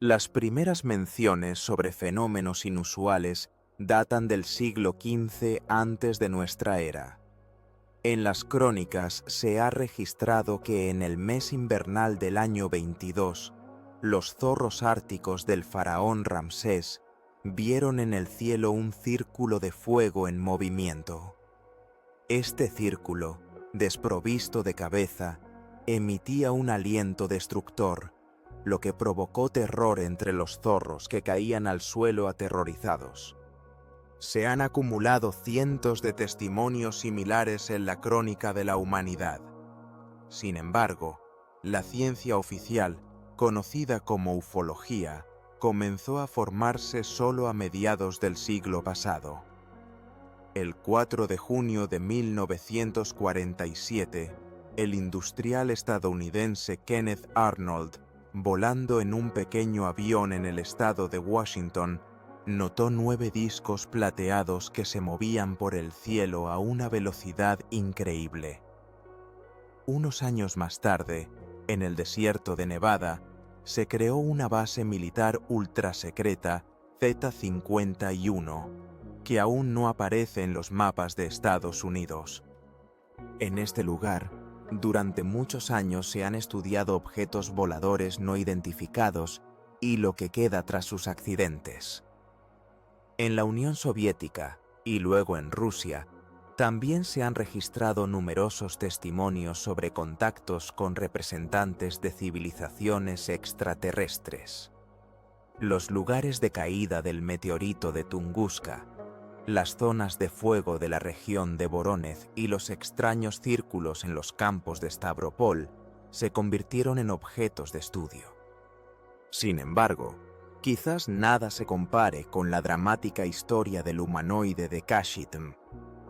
Las primeras menciones sobre fenómenos inusuales datan del siglo XV antes de nuestra era. En las crónicas se ha registrado que en el mes invernal del año 22, los zorros árticos del faraón Ramsés vieron en el cielo un círculo de fuego en movimiento. Este círculo, desprovisto de cabeza, emitía un aliento destructor, lo que provocó terror entre los zorros que caían al suelo aterrorizados. Se han acumulado cientos de testimonios similares en la crónica de la humanidad. Sin embargo, la ciencia oficial, conocida como ufología, comenzó a formarse solo a mediados del siglo pasado. El 4 de junio de 1947, el industrial estadounidense Kenneth Arnold, volando en un pequeño avión en el estado de Washington, notó 9 discos plateados que se movían por el cielo a una velocidad increíble. Unos años más tarde, en el desierto de Nevada, se creó una base militar ultrasecreta Z-51, que aún no aparece en los mapas de Estados Unidos. En este lugar, durante muchos años se han estudiado objetos voladores no identificados y lo que queda tras sus accidentes. En la Unión Soviética y luego en Rusia, también se han registrado numerosos testimonios sobre contactos con representantes de civilizaciones extraterrestres. Los lugares de caída del meteorito de Tunguska, las zonas de fuego de la región de Voronezh y los extraños círculos en los campos de Stavropol se convirtieron en objetos de estudio. Sin embargo, quizás nada se compare con la dramática historia del humanoide de Kashitm.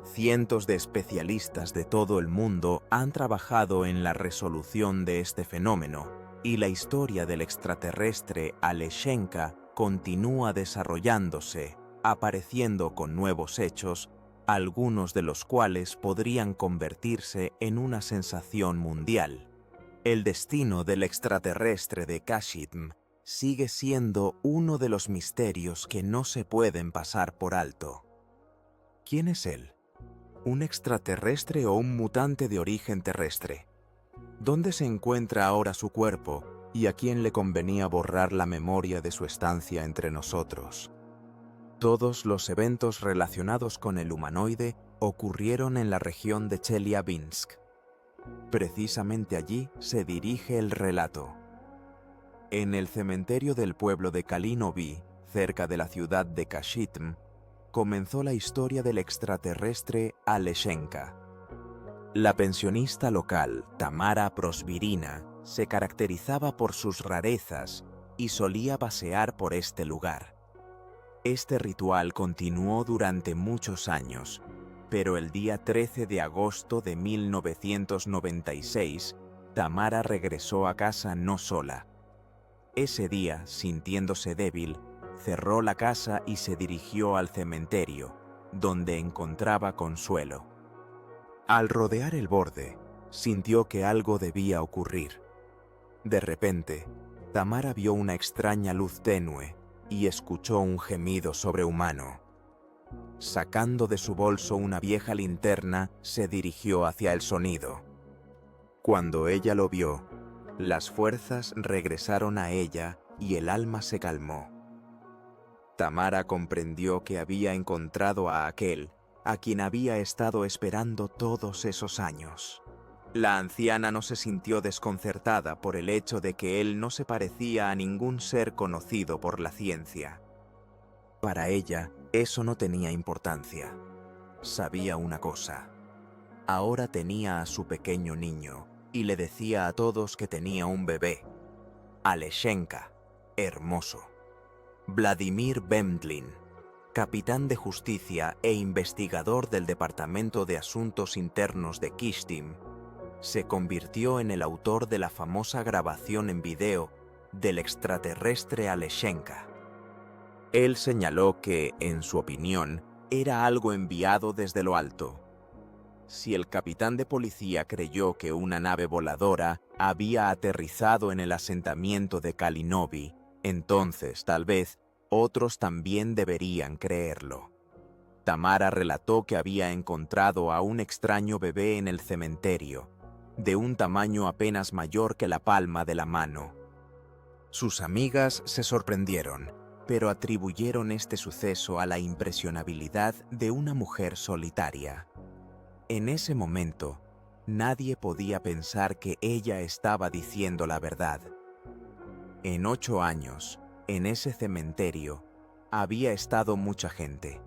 Cientos de especialistas de todo el mundo han trabajado en la resolución de este fenómeno y la historia del extraterrestre Alechenka continúa desarrollándose, apareciendo con nuevos hechos, algunos de los cuales podrían convertirse en una sensación mundial. El destino del extraterrestre de Kashitm sigue siendo uno de los misterios que no se pueden pasar por alto. ¿Quién es él? ¿Un extraterrestre o un mutante de origen terrestre? ¿Dónde se encuentra ahora su cuerpo y a quién le convenía borrar la memoria de su estancia entre nosotros? Todos los eventos relacionados con el humanoide ocurrieron en la región de Chelyabinsk. Precisamente allí se dirige el relato. En el cementerio del pueblo de Kalinovi, cerca de la ciudad de Kashitm, comenzó la historia del extraterrestre Alechenka. La pensionista local, Tamara Prosvirina, se caracterizaba por sus rarezas y solía pasear por este lugar. Este ritual continuó durante muchos años, pero el día 13 de agosto de 1996, Tamara regresó a casa no sola. Ese día, sintiéndose débil, cerró la casa y se dirigió al cementerio, donde encontraba consuelo. Al rodear el borde, sintió que algo debía ocurrir. De repente, Tamara vio una extraña luz tenue y escuchó un gemido sobrehumano. Sacando de su bolso una vieja linterna, se dirigió hacia el sonido. Cuando ella lo vio, las fuerzas regresaron a ella y el alma se calmó. Tamara comprendió que había encontrado a aquel a quien había estado esperando todos esos años. La anciana no se sintió desconcertada por el hecho de que él no se parecía a ningún ser conocido por la ciencia. Para ella, eso no tenía importancia. Sabía una cosa. Ahora tenía a su pequeño niño y le decía a todos que tenía un bebé. Alechenka, hermoso. Vladimir Bemdlin, capitán de justicia e investigador del Departamento de Asuntos Internos de Kishtim, se convirtió en el autor de la famosa grabación en video del extraterrestre Alechenka. Él señaló que, en su opinión, era algo enviado desde lo alto. Si el capitán de policía creyó que una nave voladora había aterrizado en el asentamiento de Kalinovi, Entonces, tal vez, otros también deberían creerlo. Tamara relató que había encontrado a un extraño bebé en el cementerio, de un tamaño apenas mayor que la palma de la mano. Sus amigas se sorprendieron, pero atribuyeron este suceso a la impresionabilidad de una mujer solitaria. En ese momento, nadie podía pensar que ella estaba diciendo la verdad. En 8 años, en ese cementerio, había estado mucha gente.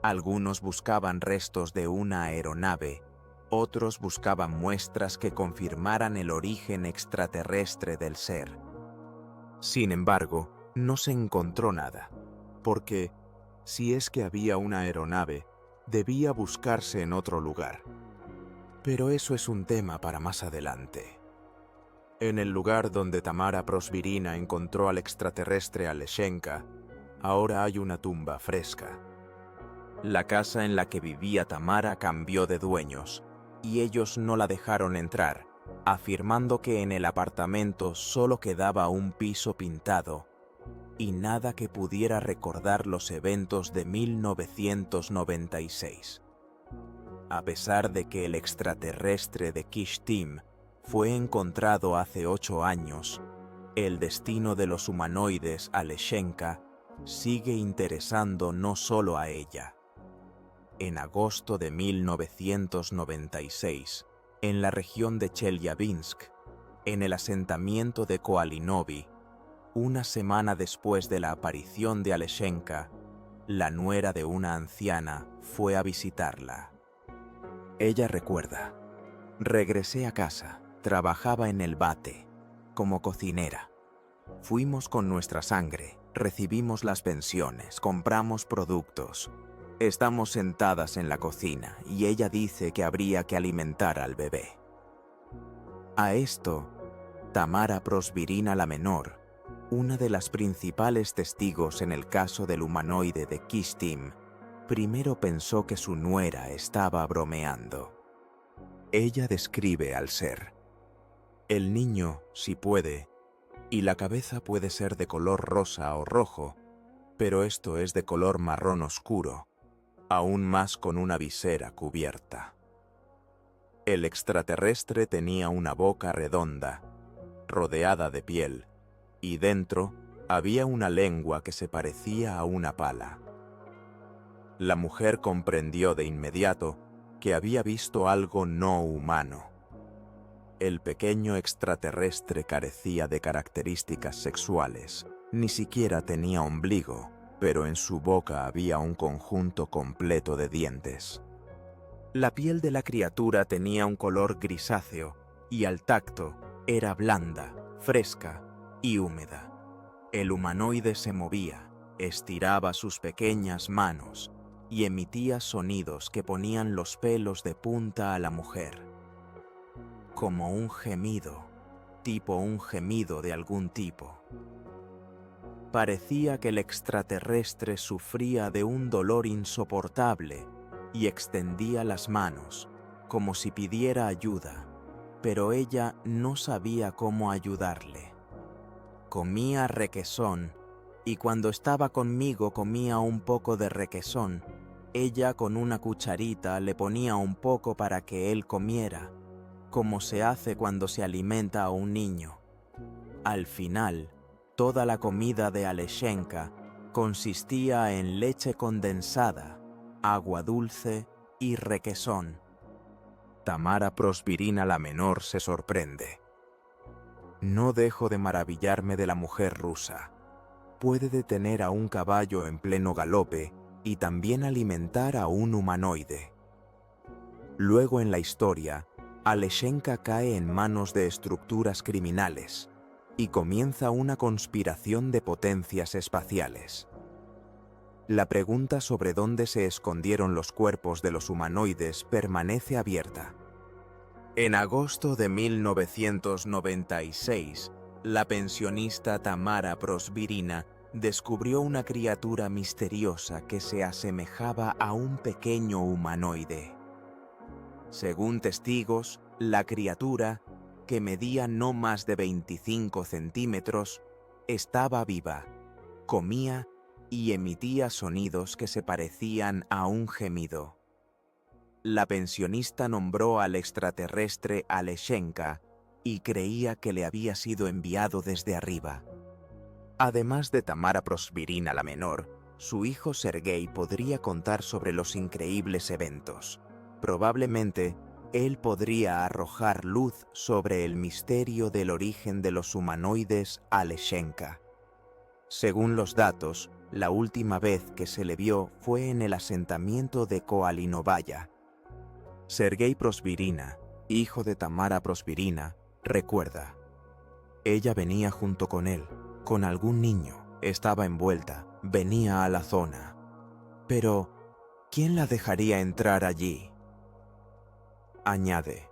Algunos buscaban restos de una aeronave, otros buscaban muestras que confirmaran el origen extraterrestre del ser. Sin embargo, no se encontró nada, porque, si es que había una aeronave, debía buscarse en otro lugar. Pero eso es un tema para más adelante. En el lugar donde Tamara Prosvirina encontró al extraterrestre Alechenka, ahora hay una tumba fresca. La casa en la que vivía Tamara cambió de dueños, y ellos no la dejaron entrar, afirmando que en el apartamento solo quedaba un piso pintado y nada que pudiera recordar los eventos de 1996. A pesar de que el extraterrestre de Kishtim fue encontrado hace 8 años, el destino de los humanoides Alechenka sigue interesando no solo a ella. En agosto de 1996, en la región de Chelyabinsk, en el asentamiento de Koalinovi, una semana después de la aparición de Alechenka, la nuera de una anciana fue a visitarla. Ella recuerda: regresé a casa, trabajaba en el bate, como cocinera. Fuimos con nuestra sangre, recibimos las pensiones, compramos productos. Estamos sentadas en la cocina y ella dice que habría que alimentar al bebé. A esto, Tamara Prosvirina la menor, una de las principales testigos en el caso del humanoide de Kishtim, primero pensó que su nuera estaba bromeando. Ella describe al ser: el niño, si puede, y la cabeza puede ser de color rosa o rojo, pero esto es de color marrón oscuro, aún más con una visera cubierta. El extraterrestre tenía una boca redonda, rodeada de piel, y dentro había una lengua que se parecía a una pala. La mujer comprendió de inmediato que había visto algo no humano. El pequeño extraterrestre carecía de características sexuales, ni siquiera tenía ombligo, pero en su boca había un conjunto completo de dientes. La piel de la criatura tenía un color grisáceo y al tacto era blanda, fresca y húmeda. El humanoide se movía, estiraba sus pequeñas manos y emitía sonidos que ponían los pelos de punta a la mujer. Como un gemido, tipo un gemido de algún tipo. Parecía que el extraterrestre sufría de un dolor insoportable y extendía las manos, como si pidiera ayuda, pero ella no sabía cómo ayudarle. Comía requesón, y cuando estaba conmigo comía un poco de requesón. Ella con una cucharita le ponía un poco para que él comiera, como se hace cuando se alimenta a un niño. Al final, toda la comida de Alechenka consistía en leche condensada, agua dulce y requesón. Tamara Prosvirina la menor se sorprende. No dejo de maravillarme de la mujer rusa. Puede detener a un caballo en pleno galope y también alimentar a un humanoide. Luego en la historia, Alechenka cae en manos de estructuras criminales y comienza una conspiración de potencias espaciales. La pregunta sobre dónde se escondieron los cuerpos de los humanoides permanece abierta. En agosto de 1996, la pensionista Tamara Prosvirina descubrió una criatura misteriosa que se asemejaba a un pequeño humanoide. Según testigos, la criatura, que medía no más de 25 centímetros, estaba viva, comía y emitía sonidos que se parecían a un gemido. La pensionista nombró al extraterrestre Alechenka y creía que le había sido enviado desde arriba. Además de Tamara Prosvirina la menor, su hijo Sergei podría contar sobre los increíbles eventos. Probablemente, él podría arrojar luz sobre el misterio del origen de los humanoides Alechenka. Según los datos, la última vez que se le vio fue en el asentamiento de Koalinovaya. Sergei Prosvirina, hijo de Tamara Prosvirina, recuerda: ella venía junto con él, con algún niño, estaba envuelta, venía a la zona. Pero, ¿quién la dejaría entrar allí? Añade: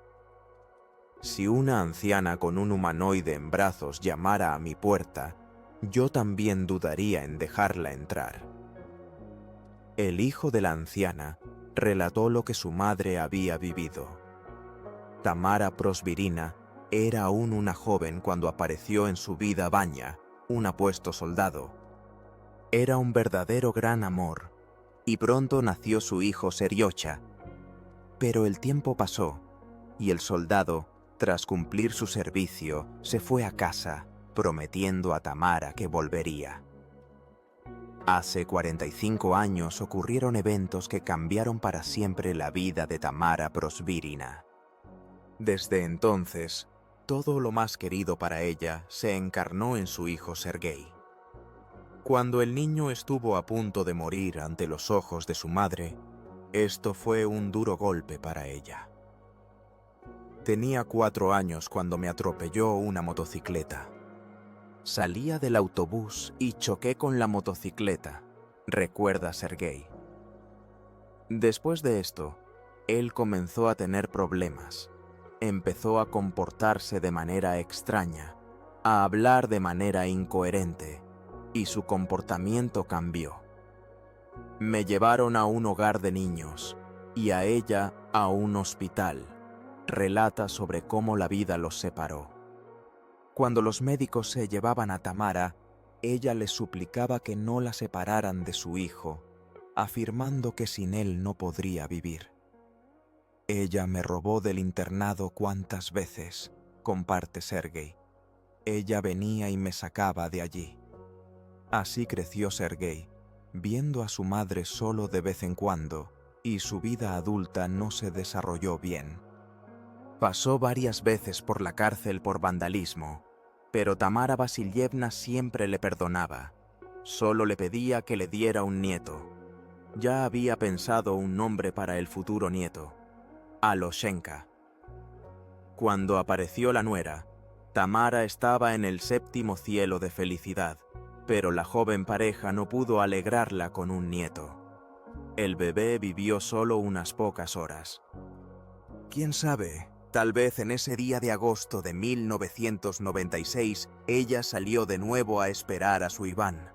si una anciana con un humanoide en brazos llamara a mi puerta, yo también dudaría en dejarla entrar. El hijo de la anciana relató lo que su madre había vivido. Tamara Prosvirina era aún una joven cuando apareció en su vida Vanya, un apuesto soldado. Era un verdadero gran amor, y pronto nació su hijo Seriocha. Pero el tiempo pasó, y el soldado, tras cumplir su servicio, se fue a casa, prometiendo a Tamara que volvería. Hace 45 años ocurrieron eventos que cambiaron para siempre la vida de Tamara Prosvirina. Desde entonces, todo lo más querido para ella se encarnó en su hijo Sergei. Cuando el niño estuvo a punto de morir ante los ojos de su madre, esto fue un duro golpe para ella. Tenía 4 años cuando me atropelló una motocicleta. Salía del autobús y choqué con la motocicleta, recuerda Sergei. Después de esto, él comenzó a tener problemas. Empezó a comportarse de manera extraña, a hablar de manera incoherente, y su comportamiento cambió. Me llevaron a un hogar de niños y a ella a un hospital. Relata sobre cómo la vida los separó. Cuando los médicos se llevaban a Tamara, ella les suplicaba que no la separaran de su hijo, afirmando que sin él no podría vivir. Ella me robó del internado cuantas veces, comparte Sergei. Ella venía y me sacaba de allí. Así creció Sergei, viendo a su madre solo de vez en cuando, y su vida adulta no se desarrolló bien. Pasó varias veces por la cárcel por vandalismo, pero Tamara Vasilievna siempre le perdonaba. Solo le pedía que le diera un nieto. Ya había pensado un nombre para el futuro nieto: Alechenka. Cuando apareció la nuera, Tamara estaba en el 7º cielo de felicidad, pero la joven pareja no pudo alegrarla con un nieto. El bebé vivió solo unas pocas horas. ¿Quién sabe? Tal vez en ese día de agosto de 1996 ella salió de nuevo a esperar a su Iván,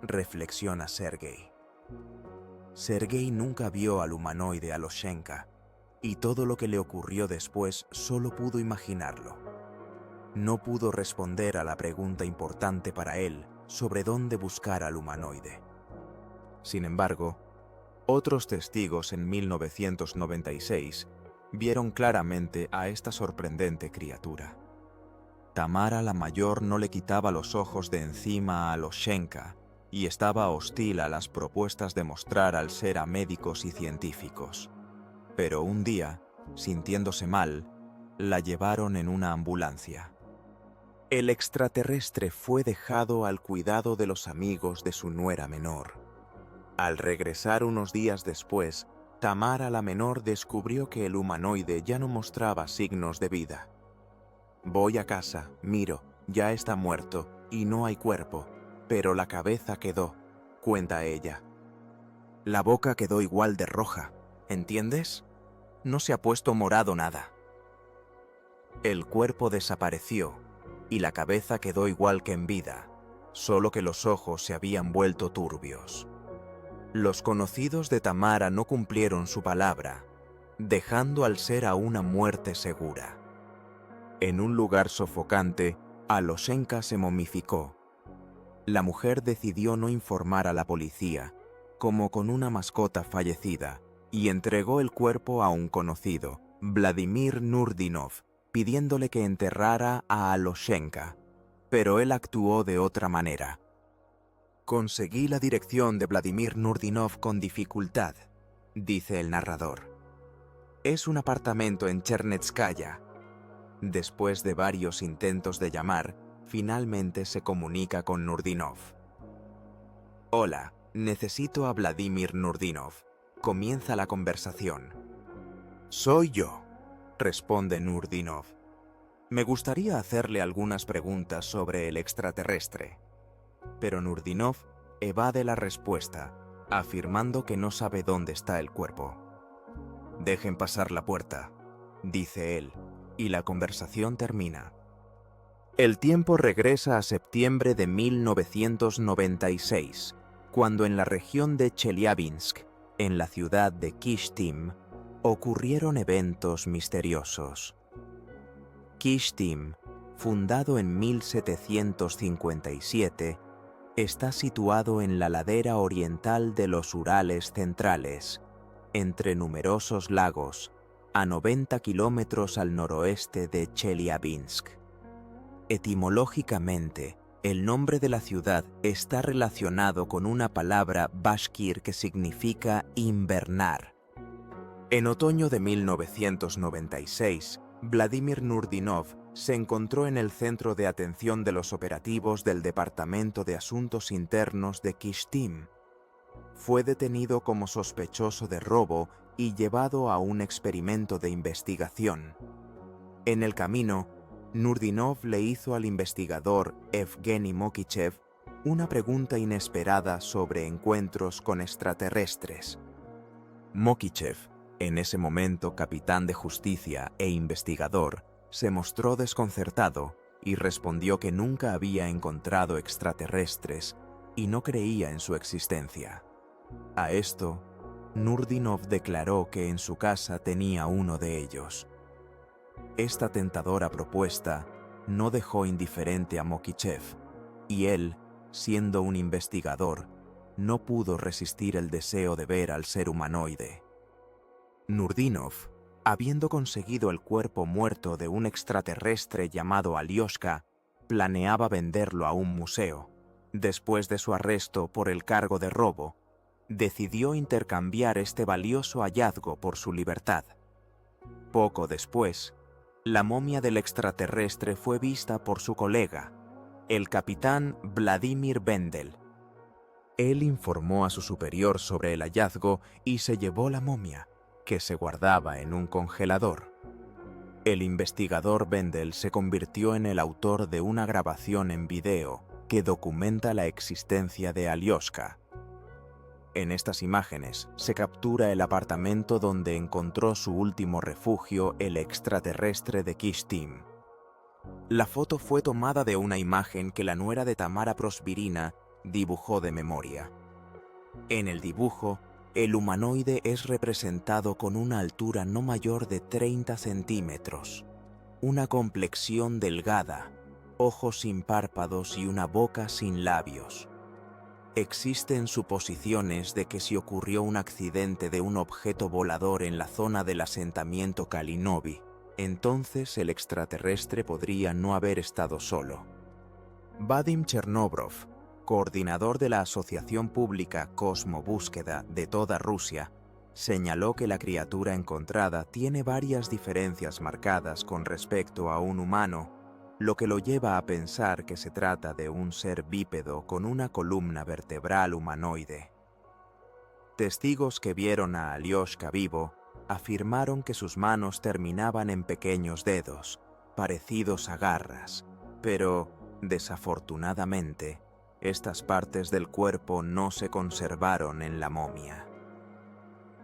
reflexiona Sergei. Sergei nunca vio al humanoide Alechenka, y todo lo que le ocurrió después solo pudo imaginarlo. No pudo responder a la pregunta importante para él sobre dónde buscar al humanoide. Sin embargo, otros testigos en 1996 vieron claramente a esta sorprendente criatura. Tamara la mayor no le quitaba los ojos de encima a Alechenka y estaba hostil a las propuestas de mostrar al ser a médicos y científicos. Pero un día, sintiéndose mal, la llevaron en una ambulancia. El extraterrestre fue dejado al cuidado de los amigos de su nuera menor. Al regresar unos días después, Tamara la menor descubrió que el humanoide ya no mostraba signos de vida. Voy a casa, miro, ya está muerto y no hay cuerpo, pero la cabeza quedó, cuenta ella. La boca quedó igual de roja, ¿entiendes? No se ha puesto morado nada. El cuerpo desapareció y la cabeza quedó igual que en vida, solo que los ojos se habían vuelto turbios. Los conocidos de Tamara no cumplieron su palabra, dejando al ser a una muerte segura. En un lugar sofocante, Alechenka se momificó, La mujer decidió no informar a la policía, como con una mascota fallecida, y entregó el cuerpo a un conocido, Vladimir Nurdinov, pidiéndole que enterrara a Aloshenka, pero él actuó de otra manera. Conseguí la dirección de Vladimir Nurdinov con dificultad, dice el narrador. Es un apartamento en Chernetskaya. Después de varios intentos de llamar, finalmente se comunica con Nurdinov. Hola, necesito a Vladimir Nurdinov. Comienza la conversación. Soy yo, responde Nurdinov. Me gustaría hacerle algunas preguntas sobre el extraterrestre. Pero Nurdinov evade la respuesta, afirmando que no sabe dónde está el cuerpo. Dejen pasar la puerta, dice él, y la conversación termina. El tiempo regresa a septiembre de 1996, cuando en la región de Chelyabinsk, en la ciudad de Kishtim, ocurrieron eventos misteriosos. Kishtim, fundado en 1757, está situado en la ladera oriental de los Urales centrales, entre numerosos lagos, a 90 kilómetros al noroeste de Chelyabinsk. Etimológicamente, el nombre de la ciudad está relacionado con una palabra bashkir que significa invernar. En otoño de 1996, Vladimir Nurdinov se encontró en el centro de atención de los operativos del Departamento de Asuntos Internos de Kishtim. Fue detenido como sospechoso de robo y llevado a un experimento de investigación. En el camino, Nurdinov le hizo al investigador Evgeny Mokichev una pregunta inesperada sobre encuentros con extraterrestres. Mokichev, en ese momento capitán de justicia e investigador, se mostró desconcertado y respondió que nunca había encontrado extraterrestres y no creía en su existencia. A esto, Nurdinov declaró que en su casa tenía uno de ellos. Esta tentadora propuesta no dejó indiferente a Mokichev, y él, siendo un investigador, no pudo resistir el deseo de ver al ser humanoide. Nurdinov, habiendo conseguido el cuerpo muerto de un extraterrestre llamado Alioshka, planeaba venderlo a un museo. Después de su arresto por el cargo de robo, decidió intercambiar este valioso hallazgo por su libertad. Poco después, la momia del extraterrestre fue vista por su colega, el capitán Vladimir Vendel. Él informó a su superior sobre el hallazgo y se llevó la momia, que se guardaba en un congelador. El investigador Vendel se convirtió en el autor de una grabación en video que documenta la existencia de Alioshka. En estas imágenes se captura el apartamento donde encontró su último refugio el extraterrestre de Kishtim. La foto fue tomada de una imagen que la nuera de Tamara Prosvirina dibujó de memoria. En el dibujo, el humanoide es representado con una altura no mayor de 30 centímetros, una complexión delgada, ojos sin párpados y una boca sin labios. Existen suposiciones de que si ocurrió un accidente de un objeto volador en la zona del asentamiento Kalinovi, entonces el extraterrestre podría no haber estado solo. Vadim Chernobrov, coordinador de la asociación pública Cosmo Búsqueda de toda Rusia, señaló que la criatura encontrada tiene varias diferencias marcadas con respecto a un humano, lo que lo lleva a pensar que se trata de un ser bípedo con una columna vertebral humanoide. Testigos que vieron a Alioshka vivo afirmaron que sus manos terminaban en pequeños dedos, parecidos a garras, pero, desafortunadamente, estas partes del cuerpo no se conservaron en la momia.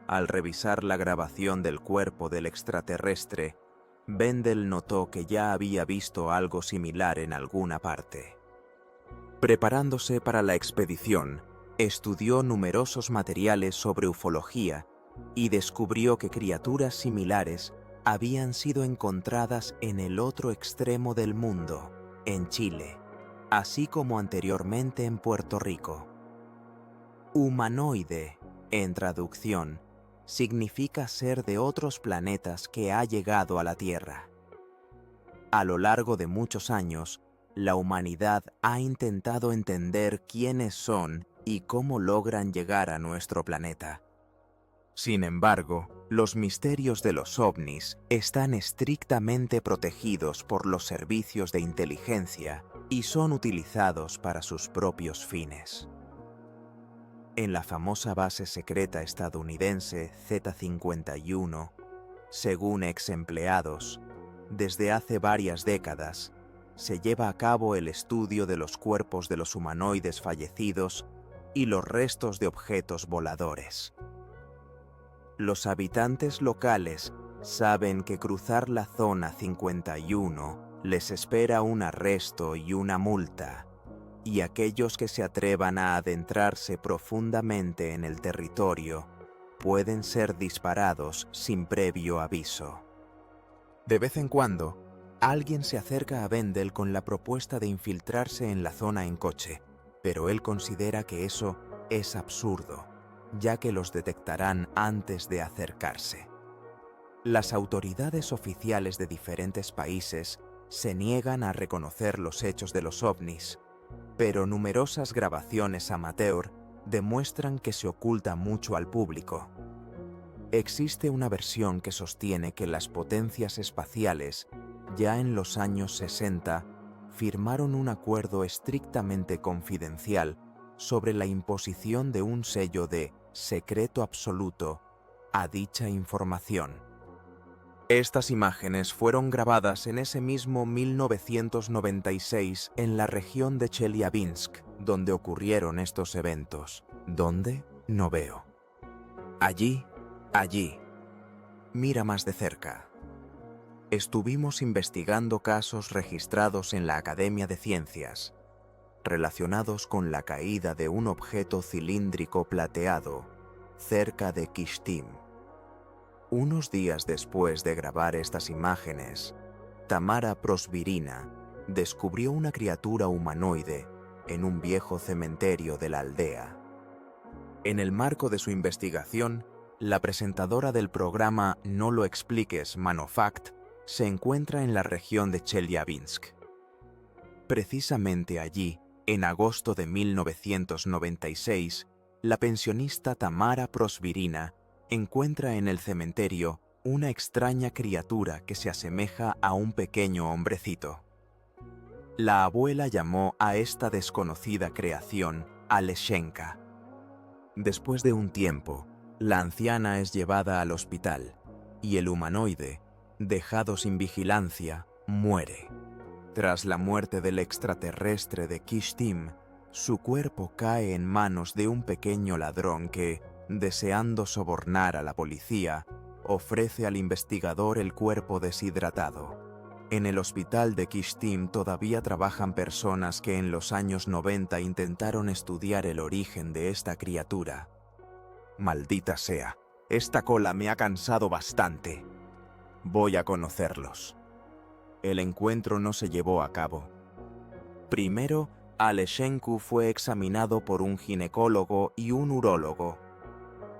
Al revisar la grabación del cuerpo del extraterrestre, Vendel notó que ya había visto algo similar en alguna parte. Preparándose para la expedición, estudió numerosos materiales sobre ufología y descubrió que criaturas similares habían sido encontradas en el otro extremo del mundo, en Chile. así como anteriormente en Puerto Rico. Humanoide, en traducción, significa ser de otros planetas que ha llegado a la Tierra. A lo largo de muchos años, la humanidad ha intentado entender quiénes son y cómo logran llegar a nuestro planeta. Sin embargo, los misterios de los ovnis están estrictamente protegidos por los servicios de inteligencia y son utilizados para sus propios fines. En la famosa base secreta estadounidense Z-51, según ex empleados, desde hace varias décadas, se lleva a cabo el estudio de los cuerpos de los humanoides fallecidos y los restos de objetos voladores. Los habitantes locales saben que cruzar la zona 51 les espera un arresto y una multa, y aquellos que se atrevan a adentrarse profundamente en el territorio pueden ser disparados sin previo aviso. De vez en cuando, alguien se acerca a Bendel con la propuesta de infiltrarse en la zona en coche, pero él considera que eso es absurdo, ya que los detectarán antes de acercarse. Las autoridades oficiales de diferentes países se niegan a reconocer los hechos de los ovnis, pero numerosas grabaciones amateur demuestran que se oculta mucho al público. Existe una versión que sostiene que las potencias espaciales, ya en los años 60, firmaron un acuerdo estrictamente confidencial sobre la imposición de un sello de secreto absoluto a dicha información. Estas imágenes fueron grabadas en ese mismo 1996 en la región de Chelyabinsk, donde ocurrieron estos eventos. ¿Dónde? No veo. Allí. Mira más de cerca. Estuvimos investigando casos registrados en la Academia de Ciencias, relacionados con la caída de un objeto cilíndrico plateado cerca de Kishtim. Unos días después de grabar estas imágenes, Tamara Prosvirina descubrió una criatura humanoide en un viejo cementerio de la aldea. En el marco de su investigación, la presentadora del programa No lo expliques, Manofact, se encuentra en la región de Chelyabinsk. Precisamente allí, en agosto de 1996, la pensionista Tamara Prosvirina encuentra en el cementerio una extraña criatura que se asemeja a un pequeño hombrecito. La abuela llamó a esta desconocida creación Aleshenka. Después de un tiempo, la anciana es llevada al hospital y el humanoide, dejado sin vigilancia, muere. Tras la muerte del extraterrestre de Kishtim, su cuerpo cae en manos de un pequeño ladrón que, deseando sobornar a la policía, ofrece al investigador el cuerpo deshidratado. En el hospital de Kishtim todavía trabajan personas que en los años 90 intentaron estudiar el origen de esta criatura. Maldita sea, esta cola me ha cansado bastante. Voy a conocerlos. El encuentro no se llevó a cabo. Primero, Aleshenku fue examinado por un ginecólogo y un urólogo.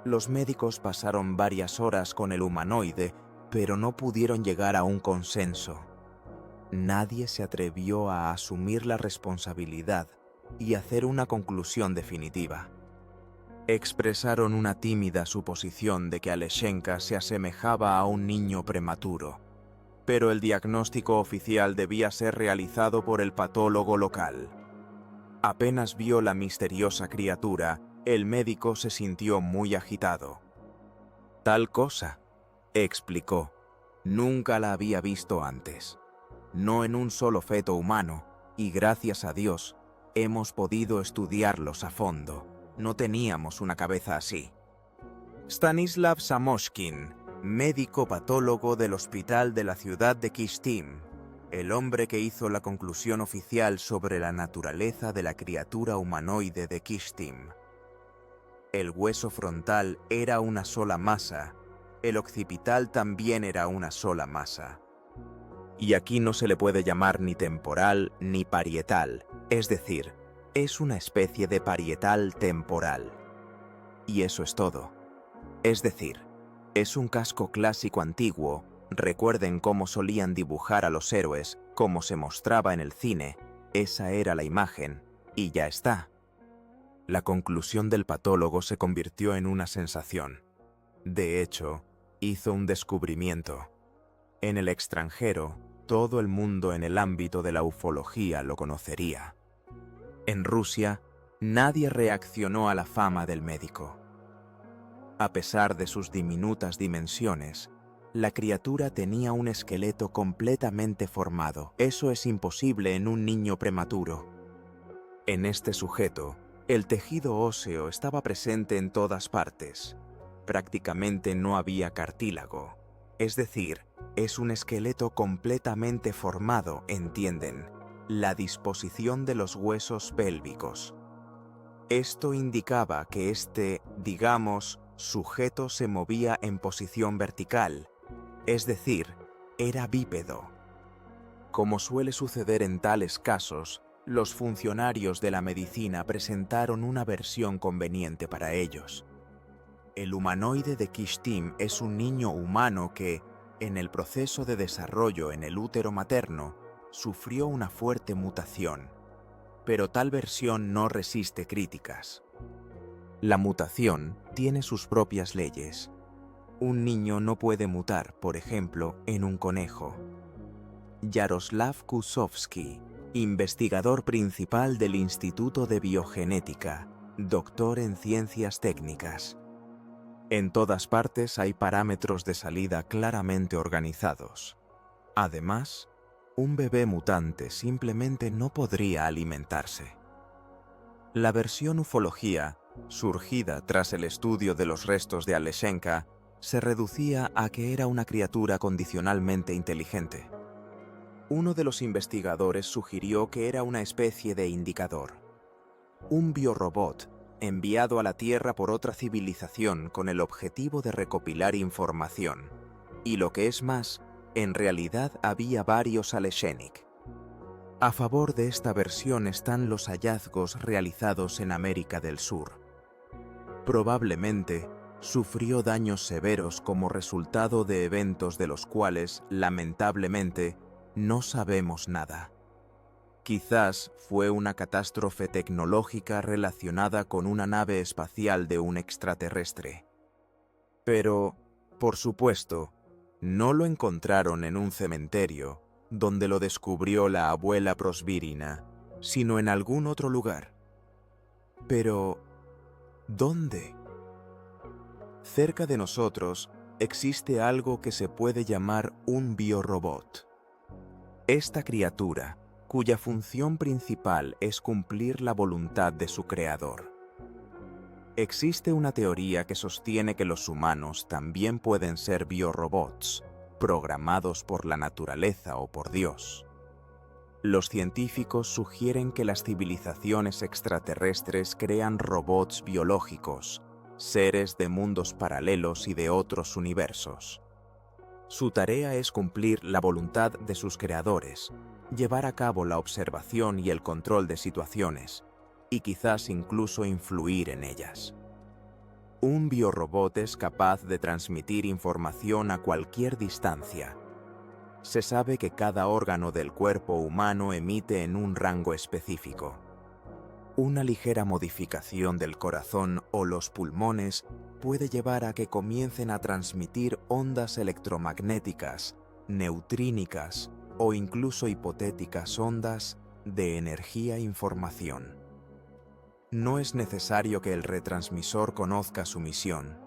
Los médicos pasaron varias horas con el humanoide, pero no pudieron llegar a un consenso. Nadie se atrevió a asumir la responsabilidad y hacer una conclusión definitiva. Expresaron una tímida suposición de que Aleshenka se asemejaba a un niño prematuro, pero el diagnóstico oficial debía ser realizado por el patólogo local. Apenas vio la misteriosa criatura, el médico se sintió muy agitado. «Tal cosa», explicó, «nunca la había visto antes. No en un solo feto humano, y gracias a Dios, hemos podido estudiarlos a fondo. No teníamos una cabeza así». Stanislav Samoshkin, médico patólogo del hospital de la ciudad de Kishtim, el hombre que hizo la conclusión oficial sobre la naturaleza de la criatura humanoide de Kishtim. El hueso frontal era una sola masa, el occipital también era una sola masa. Y aquí no se le puede llamar ni temporal ni parietal, Es decir, es una especie de parietal temporal. Y eso es todo. Es decir, es un casco clásico antiguo. Recuerden cómo solían dibujar a los héroes, cómo se mostraba en el cine. Esa era la imagen, y ya está. La conclusión del patólogo se convirtió en una sensación. De hecho, hizo un descubrimiento. En el extranjero, todo el mundo en el ámbito de la ufología lo conocería. En Rusia, nadie reaccionó a la fama del médico. A pesar de sus diminutas dimensiones, la criatura tenía un esqueleto completamente formado. Eso es imposible en un niño prematuro. En este sujeto, el tejido óseo estaba presente en todas partes. Prácticamente no había cartílago. Es decir, es un esqueleto completamente formado, ¿entienden? La disposición de los huesos pélvicos. Esto indicaba que digamos, sujeto se movía en posición vertical, es decir, era bípedo. Como suele suceder en tales casos, los funcionarios de la medicina presentaron una versión conveniente para ellos. El humanoide de Kishtim es un niño humano que, en el proceso de desarrollo en el útero materno, sufrió una fuerte mutación. Pero tal versión no resiste críticas. La mutación tiene sus propias leyes. Un niño no puede mutar, por ejemplo, en un conejo. Yaroslav Kusovsky, investigador principal del Instituto de Biogenética, doctor en ciencias técnicas. En todas partes hay parámetros de salida claramente organizados. Además, un bebé mutante simplemente no podría alimentarse. La versión ufología, surgida tras el estudio de los restos de Alechenka, se reducía a que era una criatura condicionalmente inteligente. Uno de los investigadores sugirió que era una especie de indicador. Un biorobot enviado a la Tierra por otra civilización con el objetivo de recopilar información. Y lo que es más, en realidad había varios Alechenik. A favor de esta versión están los hallazgos realizados en América del Sur. Probablemente sufrió daños severos como resultado de eventos de los cuales, lamentablemente, no sabemos nada. Quizás fue una catástrofe tecnológica relacionada con una nave espacial de un extraterrestre. Pero, por supuesto, no lo encontraron en un cementerio, donde lo descubrió la abuela Prosvirina, sino en algún otro lugar. Pero, ¿dónde? Cerca de nosotros existe algo que se puede llamar un biorobot. Esta criatura, cuya función principal es cumplir la voluntad de su creador. Existe una teoría que sostiene que los humanos también pueden ser biorobots, programados por la naturaleza o por Dios. Los científicos sugieren que las civilizaciones extraterrestres crean robots biológicos, seres de mundos paralelos y de otros universos. Su tarea es cumplir la voluntad de sus creadores, llevar a cabo la observación y el control de situaciones, y quizás incluso influir en ellas. Un biorobot es capaz de transmitir información a cualquier distancia. Se sabe que cada órgano del cuerpo humano emite en un rango específico. Una ligera modificación del corazón o los pulmones puede llevar a que comiencen a transmitir ondas electromagnéticas, neutrínicas o incluso hipotéticas ondas de energía-información. No es necesario que el retransmisor conozca su misión.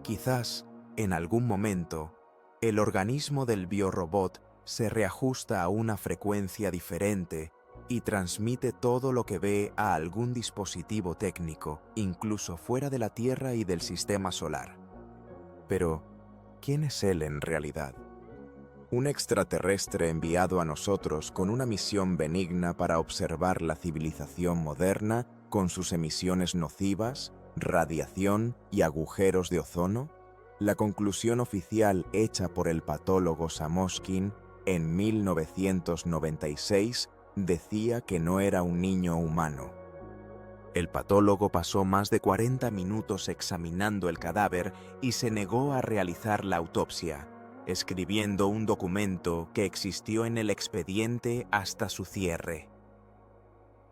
Quizás, en algún momento, el organismo del biorobot se reajusta a una frecuencia diferente y transmite todo lo que ve a algún dispositivo técnico, incluso fuera de la Tierra y del sistema solar. Pero, ¿quién es él en realidad? Un extraterrestre enviado a nosotros con una misión benigna para observar la civilización moderna con sus emisiones nocivas, radiación y agujeros de ozono. La conclusión oficial hecha por el patólogo Samoshkin en 1996 Decía que no era un niño humano. El patólogo pasó más de 40 minutos examinando el cadáver y se negó a realizar la autopsia, escribiendo un documento que existió en el expediente hasta su cierre.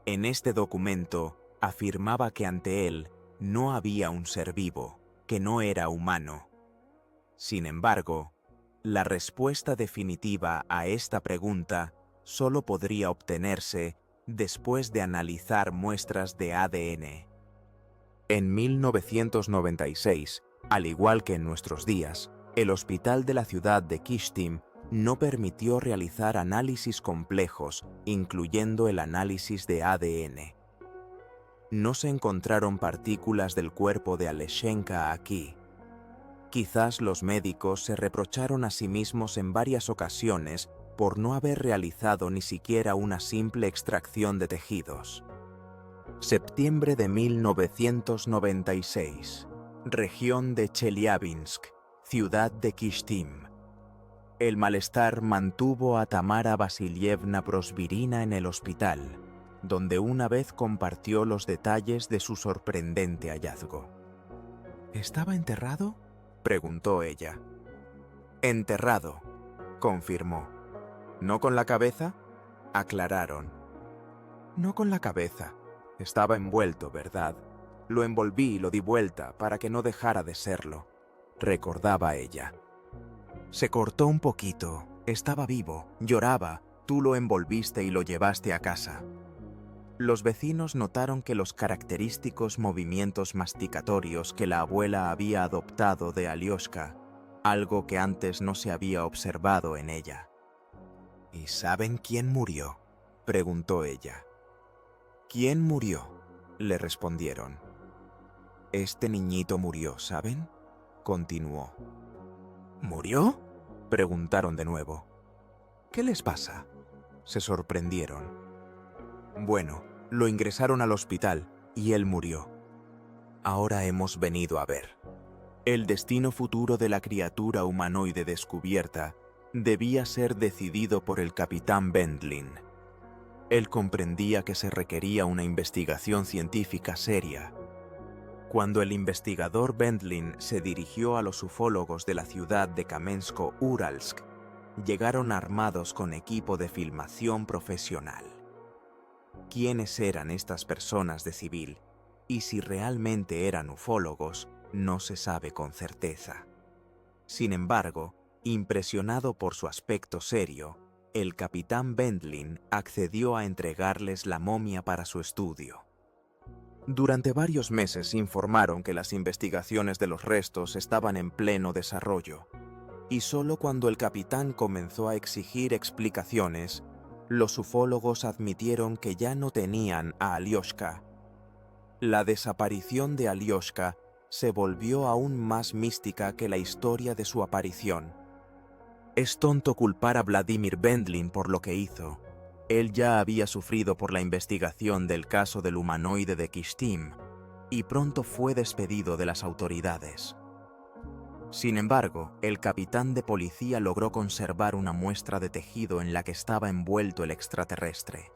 En este documento afirmaba que ante él no había un ser vivo, que no era humano. Sin embargo, la respuesta definitiva a esta pregunta solo podría obtenerse después de analizar muestras de ADN. En 1996, al igual que en nuestros días, el hospital de la ciudad de Kishtim no permitió realizar análisis complejos, incluyendo el análisis de ADN. No se encontraron partículas del cuerpo de Aleshenka aquí. Quizás los médicos se reprocharon a sí mismos en varias ocasiones por no haber realizado ni siquiera una simple extracción de tejidos. Septiembre de 1996. Región de Chelyabinsk, ciudad de Kishtim. El malestar mantuvo a Tamara Vasilievna Prosvirina en el hospital, donde una vez compartió los detalles de su sorprendente hallazgo. ¿Estaba enterrado?, preguntó ella. Enterrado, confirmó. ¿No con la cabeza?, aclararon. No con la cabeza. Estaba envuelto, ¿verdad? Lo envolví y lo di vuelta para que no dejara de serlo, recordaba ella. Se cortó un poquito, estaba vivo, lloraba, tú lo envolviste y lo llevaste a casa. Los vecinos notaron que los característicos movimientos masticatorios que la abuela había adoptado de Alioshka, algo que antes no se había observado en ella. ¿Y saben quién murió?, preguntó ella. ¿Quién murió?, le respondieron. Este niñito murió, ¿saben?, continuó. ¿Murió?, preguntaron de nuevo. ¿Qué les pasa?, se sorprendieron. Bueno, lo ingresaron al hospital y él murió. Ahora hemos venido a ver. El destino futuro de la criatura humanoide descubierta debía ser decidido por el capitán Bendlin. Él comprendía que se requería una investigación científica seria. Cuando el investigador Bendlin se dirigió a los ufólogos de la ciudad de Kamensko-Uralsk, llegaron armados con equipo de filmación profesional. ¿Quiénes eran estas personas de civil? Y si realmente eran ufólogos, no se sabe con certeza. Sin embargo, impresionado por su aspecto serio, el capitán Bendlin accedió a entregarles la momia para su estudio. Durante varios meses informaron que las investigaciones de los restos estaban en pleno desarrollo, y solo cuando el capitán comenzó a exigir explicaciones, los ufólogos admitieron que ya no tenían a Alioshka. La desaparición de Alioshka se volvió aún más mística que la historia de su aparición. Es tonto culpar a Vladimir Bendlin por lo que hizo. Él ya había sufrido por la investigación del caso del humanoide de Kishtim y pronto fue despedido de las autoridades. Sin embargo, el capitán de policía logró conservar una muestra de tejido en la que estaba envuelto el extraterrestre.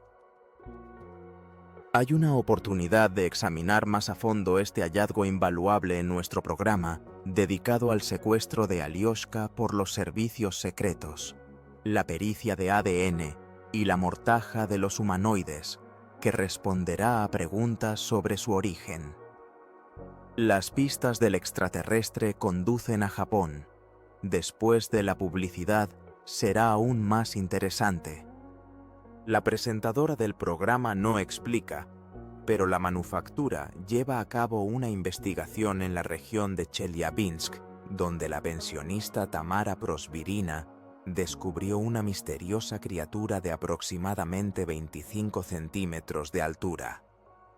Hay una oportunidad de examinar más a fondo este hallazgo invaluable en nuestro programa dedicado al secuestro de Alioshka por los servicios secretos, la pericia de ADN y la mortaja de los humanoides, que responderá a preguntas sobre su origen. Las pistas del extraterrestre conducen a Japón. Después de la publicidad, será aún más interesante. La presentadora del programa no explica, pero la manufactura lleva a cabo una investigación en la región de Chelyabinsk, donde la pensionista Tamara Prosvirina descubrió una misteriosa criatura de aproximadamente 25 centímetros de altura.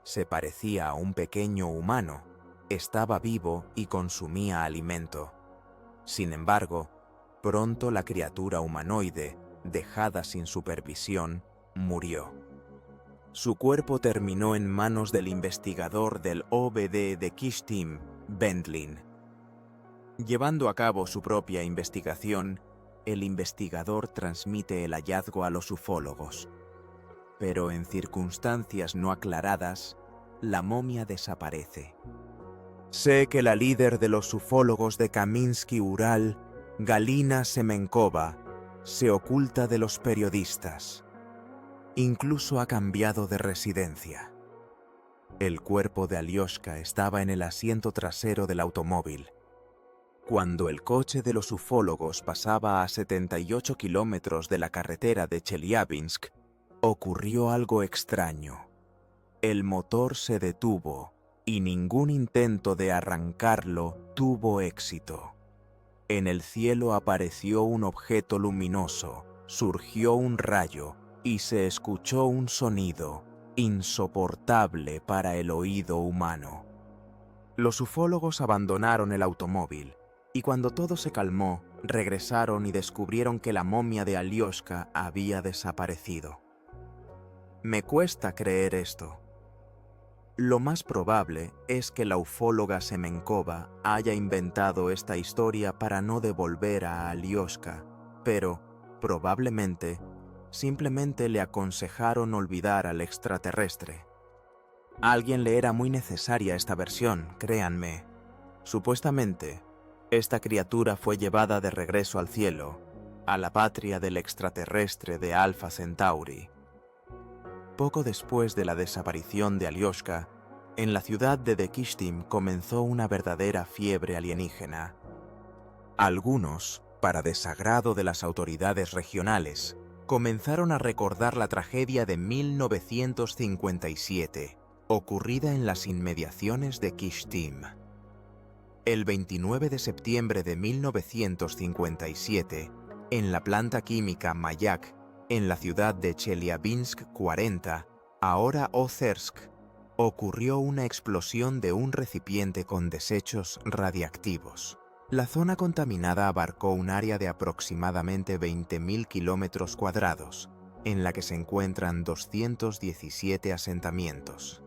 Se parecía a un pequeño humano, estaba vivo y consumía alimento. Sin embargo, pronto la criatura humanoide, dejada sin supervisión, murió. Su cuerpo terminó en manos del investigador del OVD de Kishtim, Bendlin. Llevando a cabo su propia investigación, el investigador transmite el hallazgo a los ufólogos. pero en circunstancias no aclaradas, la momia desaparece. Sé que la líder de los ufólogos de Kaminsky-Ural, Galina Semenkova, se oculta de los periodistas. Incluso ha cambiado de residencia. El cuerpo de Alioshka estaba en el asiento trasero del automóvil. Cuando el coche de los ufólogos pasaba a 78 kilómetros de la carretera de Chelyabinsk, ocurrió algo extraño. El motor se detuvo y ningún intento de arrancarlo tuvo éxito. En el cielo apareció un objeto luminoso, surgió un rayo y se escuchó un sonido insoportable para el oído humano. Los ufólogos abandonaron el automóvil y cuando todo se calmó, regresaron y descubrieron que la momia de Alioshka había desaparecido. Me cuesta creer esto. Lo más probable es que la ufóloga Semenkova haya inventado esta historia para no devolver a Alioshka, pero, probablemente, simplemente le aconsejaron olvidar al extraterrestre. A alguien le era muy necesaria esta versión, créanme. Supuestamente, esta criatura fue llevada de regreso al cielo, a la patria del extraterrestre de Alpha Centauri. Poco después de la desaparición de Alioshka, en la ciudad de Dekishtim comenzó una verdadera fiebre alienígena. Algunos, para desagrado de las autoridades regionales, comenzaron a recordar la tragedia de 1957, ocurrida en las inmediaciones de Kishtim. El 29 de septiembre de 1957, en la planta química Mayak, en la ciudad de Chelyabinsk 40, ahora Ozersk, ocurrió una explosión de un recipiente con desechos radiactivos. La zona contaminada abarcó un área de aproximadamente 20.000 kilómetros cuadrados, en la que se encuentran 217 asentamientos.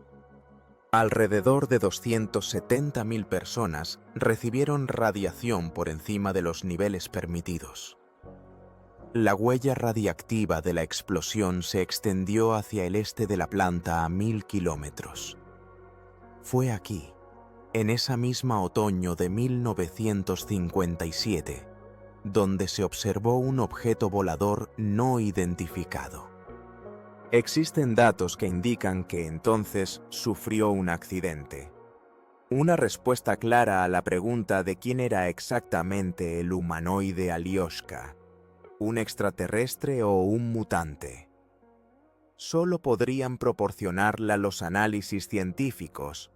Alrededor de 270.000 personas recibieron radiación por encima de los niveles permitidos. La huella radiactiva de la explosión se extendió hacia el este de la planta a 1.000 kilómetros. Fue aquí, en esa misma otoño de 1957, donde se observó un objeto volador no identificado. Existen datos que indican que entonces sufrió un accidente. Una respuesta clara a la pregunta de quién era exactamente el humanoide Alioshka, un extraterrestre o un mutante. Solo podrían proporcionarla los análisis científicos,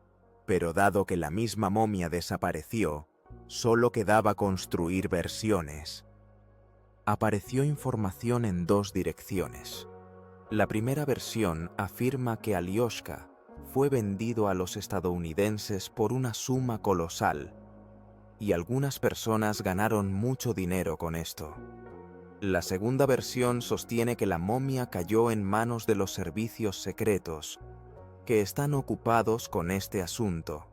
pero dado que la misma momia desapareció, solo quedaba construir versiones. Apareció información en dos direcciones. La primera versión afirma que Alioshka fue vendido a los estadounidenses por una suma colosal, y algunas personas ganaron mucho dinero con esto. La segunda versión sostiene que la momia cayó en manos de los servicios secretos, que están ocupados con este asunto,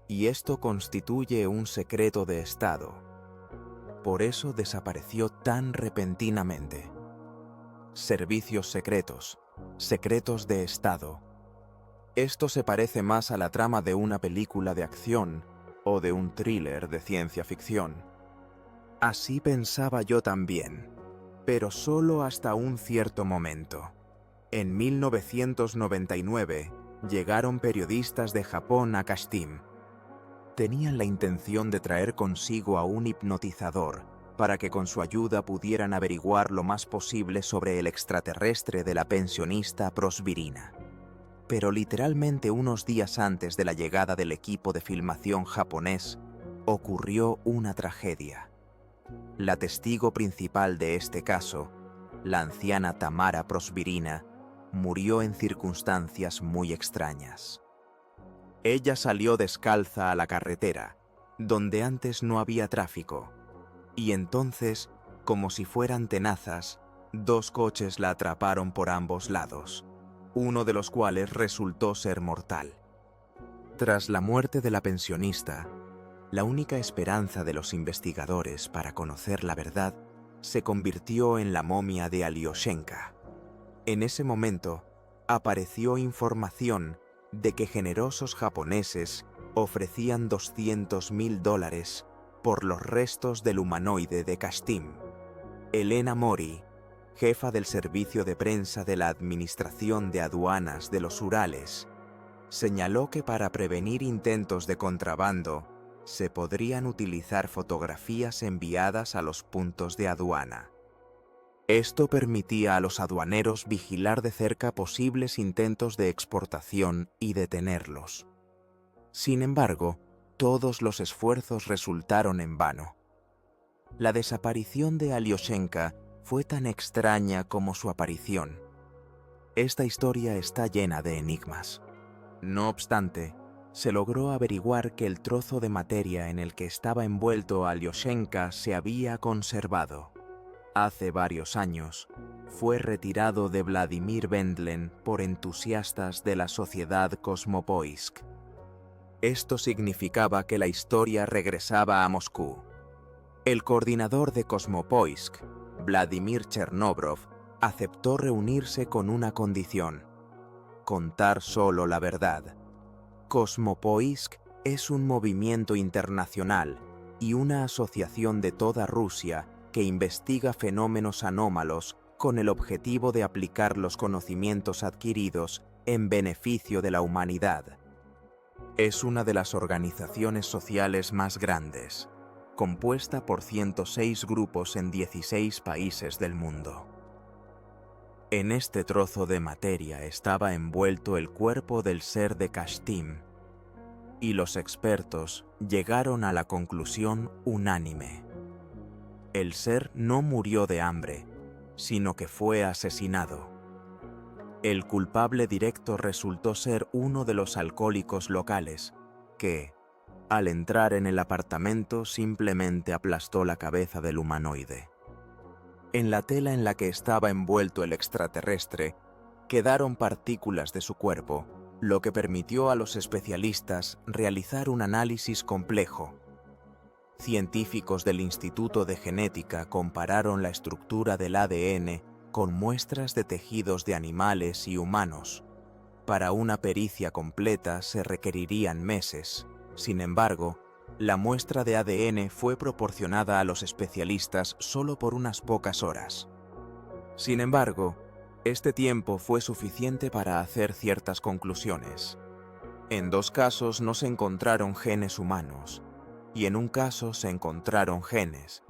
y esto constituye un secreto de Estado. Por eso desapareció tan repentinamente. Servicios secretos, secretos de Estado. Esto se parece más a la trama de una película de acción o de un thriller de ciencia ficción. Así pensaba yo también, pero solo hasta un cierto momento. En 1999 llegaron periodistas de Japón a Kashtim. Tenían la intención de traer consigo a un hipnotizador para que con su ayuda pudieran averiguar lo más posible sobre el extraterrestre de la pensionista Prosvirina. Pero literalmente unos días antes de la llegada del equipo de filmación japonés, ocurrió una tragedia. La testigo principal de este caso, la anciana Tamara Prosvirina, murió en circunstancias muy extrañas. Ella salió descalza a la carretera, donde antes no había tráfico, y entonces, como si fueran tenazas, dos coches la atraparon por ambos lados, uno de los cuales resultó ser mortal. Tras la muerte de la pensionista, la única esperanza de los investigadores para conocer la verdad se convirtió en la momia de Alyoshenka. En ese momento, apareció información de que generosos japoneses ofrecían $200.000 por los restos del humanoide de Kashtim. Elena Mori, jefa del servicio de prensa de la Administración de Aduanas de los Urales, señaló que para prevenir intentos de contrabando se podrían utilizar fotografías enviadas a los puntos de aduana. Esto permitía a los aduaneros vigilar de cerca posibles intentos de exportación y detenerlos. Sin embargo, todos los esfuerzos resultaron en vano. La desaparición de Alyoshenka fue tan extraña como su aparición. Esta historia está llena de enigmas. No obstante, se logró averiguar que el trozo de materia en el que estaba envuelto Alyoshenka se había conservado. Hace varios años, fue retirado de Vladimir Vendlen por entusiastas de la sociedad Kosmopoisk. Esto significaba que la historia regresaba a Moscú. El coordinador de Kosmopoisk, Vladimir Chernobrov, aceptó reunirse con una condición: contar solo la verdad. Kosmopoisk es un movimiento internacional y una asociación de toda Rusia que investiga fenómenos anómalos con el objetivo de aplicar los conocimientos adquiridos en beneficio de la humanidad. Es una de las organizaciones sociales más grandes, compuesta por 106 grupos en 16 países del mundo. En este trozo de materia estaba envuelto el cuerpo del ser de Kashtim, y los expertos llegaron a la conclusión unánime: el ser no murió de hambre, sino que fue asesinado. El culpable directo resultó ser uno de los alcohólicos locales, que, al entrar en el apartamento, simplemente aplastó la cabeza del humanoide. En la tela en la que estaba envuelto el extraterrestre, quedaron partículas de su cuerpo, lo que permitió a los especialistas realizar un análisis complejo. Científicos del Instituto de Genética compararon la estructura del ADN con muestras de tejidos de animales y humanos. Para una pericia completa se requerirían meses. Sin embargo, la muestra de ADN fue proporcionada a los especialistas solo por unas pocas horas. Sin embargo, este tiempo fue suficiente para hacer ciertas conclusiones. En 2 casos no se encontraron genes humanos, y en un caso se encontraron genes,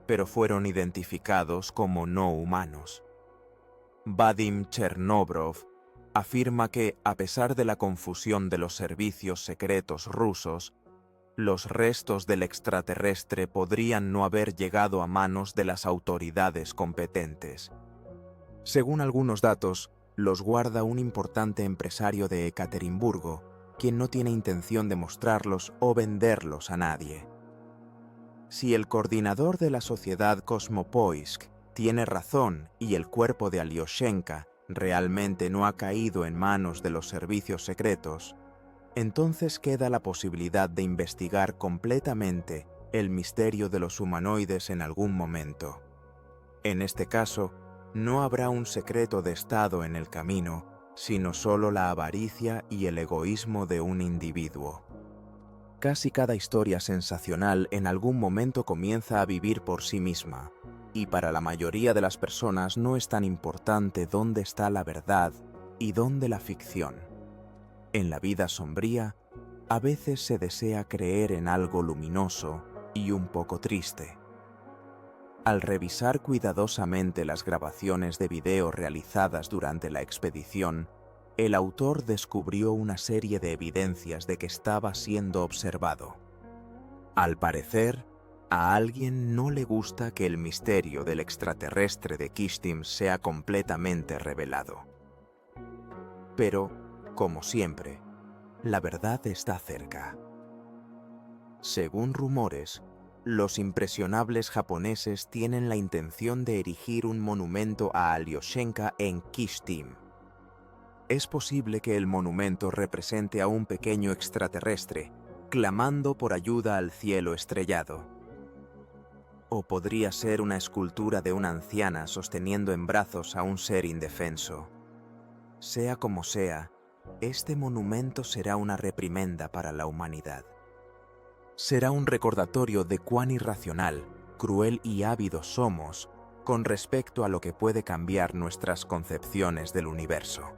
pero fueron identificados como no humanos. Vadim Chernobrov afirma que, a pesar de la confusión de los servicios secretos rusos, los restos del extraterrestre podrían no haber llegado a manos de las autoridades competentes. Según algunos datos, los guarda un importante empresario de Ekaterimburgo, quien no tiene intención de mostrarlos o venderlos a nadie. Si el coordinador de la sociedad Kosmopoisk tiene razón y el cuerpo de Alyoshenka realmente no ha caído en manos de los servicios secretos, entonces queda la posibilidad de investigar completamente el misterio de los humanoides en algún momento. En este caso, no habrá un secreto de Estado en el camino, sino solo la avaricia y el egoísmo de un individuo. Casi cada historia sensacional en algún momento comienza a vivir por sí misma, y para la mayoría de las personas no es tan importante dónde está la verdad y dónde la ficción. En la vida sombría, a veces se desea creer en algo luminoso y un poco triste. Al revisar cuidadosamente las grabaciones de video realizadas durante la expedición, el autor descubrió una serie de evidencias de que estaba siendo observado. Al parecer, a alguien no le gusta que el misterio del extraterrestre de Kashtim sea completamente revelado. Pero, como siempre, la verdad está cerca. Según rumores, los impresionables japoneses tienen la intención de erigir un monumento a Alyoshenka en Kashtim. Es posible que el monumento represente a un pequeño extraterrestre, clamando por ayuda al cielo estrellado. O podría ser una escultura de una anciana sosteniendo en brazos a un ser indefenso. Sea como sea, este monumento será una reprimenda para la humanidad. Será un recordatorio de cuán irracional, cruel y ávidos somos con respecto a lo que puede cambiar nuestras concepciones del universo.